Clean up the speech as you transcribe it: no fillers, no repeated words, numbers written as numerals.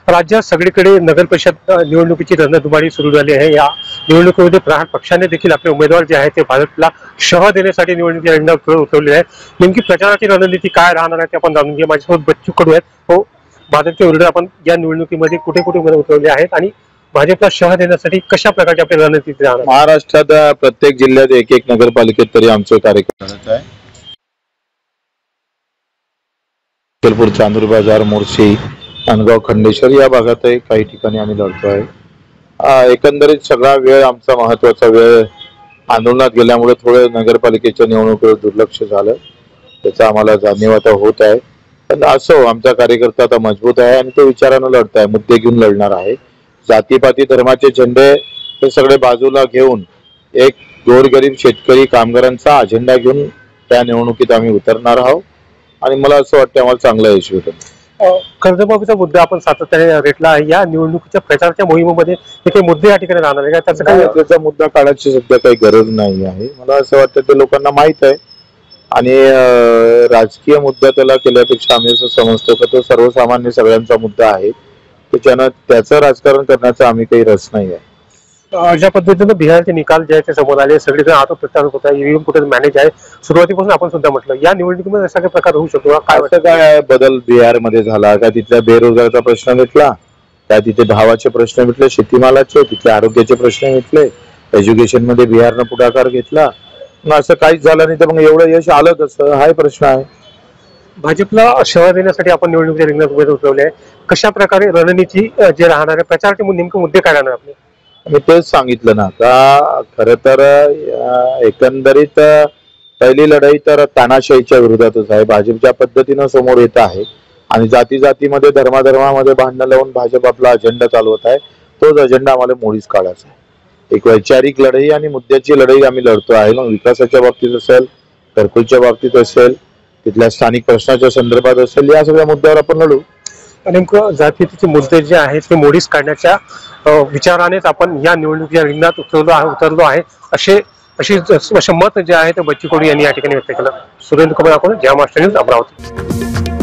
राज्यात सगळीकडे नगर परिषद निवडणुकीची रणधुमाळी सुरू झाली आहे। या निवडणुकीमध्ये प्रहार पक्षाने देखील आपले उमेदवार जे आहेत ते भाजपला शह देण्यासाठी निवडणुकीच्या रिंगणात उतरवले आहे। नेमकी प्रचाराची रणनीती काय राहणार आहे ते आपण जाणून घेऊ। माझ्यासोबत बच्चू कडू आहेत। हो, भाजपचे उमेदवार आपण या निवडणुकीमध्ये कुठे कुठे उतरवले आहेत आणि भाजपला शह देण्यासाठी कशा प्रकारची आपली रणनीती राहणार? महाराष्ट्रात प्रत्येक जिल्ह्यात एक एक नगरपालिकेत तरी आमचे कार्यक्रम आहे। अक्कलपूर, चांदूर बाजार, मोर्शी, अनगाव, खंडेश्वर या भागातही काही ठिकाणी आम्ही लढतो आहे। एकंदरीत सगळा वेळ आमचा महत्वाचा वेळ आंदोलनात गेल्यामुळे थोडे नगरपालिकेच्या निवडणुकीवर दुर्लक्ष झालं, त्याचा आम्हाला जाणीव आता होत आहे। पण असो, आमचा कार्यकर्ता आता मजबूत आहे आणि तो विचारानं लढत आहे, मुद्दे घेऊन लढणार आहे। जातीपाती धर्माचे झेंडे हे सगळे बाजूला घेऊन एक गोरगरीब शेतकरी कामगारांचा अजेंडा घेऊन त्या निवडणुकीत आम्ही उतरणार आहोत आणि मला असं वाटतं आम्हाला चांगला यश भेटेल। कर्जमाफीचा मुद्दा आपण सातत्याने रेटला आहे। या निवडणुकीच्या प्रचाराच्या मोहिमेमध्ये काही मुद्दे या ठिकाणी राहणार आहे का? त्याचा काय त्याचा मुद्दा काढायची सध्या काही गरज नाही आहे। मला असं वाटतं ते लोकांना माहित आहे आणि राजकीय मुद्दा त्याला केल्यापेक्षा आम्ही असं समजतो की तो सर्वसामान्य सगळ्यांचा मुद्दा आहे, त्याच्यानं त्याचं राजकारण करण्याचा आम्ही काही रस नाही आहे। ज्या पद्धतीने बिहारचे निकाल जे आहे ते समोर आले, सगळेजण आत्मप्रचार होत आहे, ईव्हीएम कुठे मॅनेज आहे, सुरुवातीपासून आपण सुद्धा म्हटलं या निवडणुकीमध्ये असा काही प्रकार होऊ शकतो? काय वाटतं, काय बदल बिहारमध्ये झाला का? तिथल्या बेरोजगाराचा प्रश्न मिटला का? तिथे भावाचे प्रश्न मिटले, शेतीमालाचे, तिथले आरोग्याचे प्रश्न मिटले, एज्युकेशन मध्ये बिहारनं पुढाकार घेतला? मग असं काहीच झालं नाही तर मग एवढं यश आलं कसं, हा प्रश्न आहे। भाजपला शह देण्यासाठी आपण निवडणुकीच्या रिंगणात उतरवले आहे, कशा प्रकारे रणनीती जे राहणार आहे, प्रचाराचे नेमके मुद्दे काय राहणार आपले? मी तेच सांगितलं ना का खरं तर एकंदरीत पहिली लढाई तर तानाशाहीच्या विरोधातच आहे। भाजप ज्या पद्धतीनं समोर येत आहे आणि जाती जातीमध्ये धर्माधर्मामध्ये भांडणं लावून भाजप आपला अजेंडा चालवत आहे, तोच अजेंडा आम्हाला मोडीच काढायचा आहे। एक वैचारिक लढाई आणि मुद्द्याची लढाई आम्ही लढतो आहे। मग विकासाच्या बाबतीत असेल, घरकुलच्या बाबतीत असेल, तिथल्या स्थानिक प्रश्नाच्या संदर्भात असेल, या सगळ्या मुद्द्यावर आपण लढू। नेमकं जातीचे मुद्दे जे आहेत ते मोडीस काढण्याच्या विचारानेच आपण या निवडणुकीच्या रिंगणात उतरलो आहे असे मत जे आहे ते बच्चू कडू यांनी या ठिकाणी व्यक्त केलं। सुरेंद्र कुमार, आपण ज्या महाराष्ट्र न्यूज, अमरावती।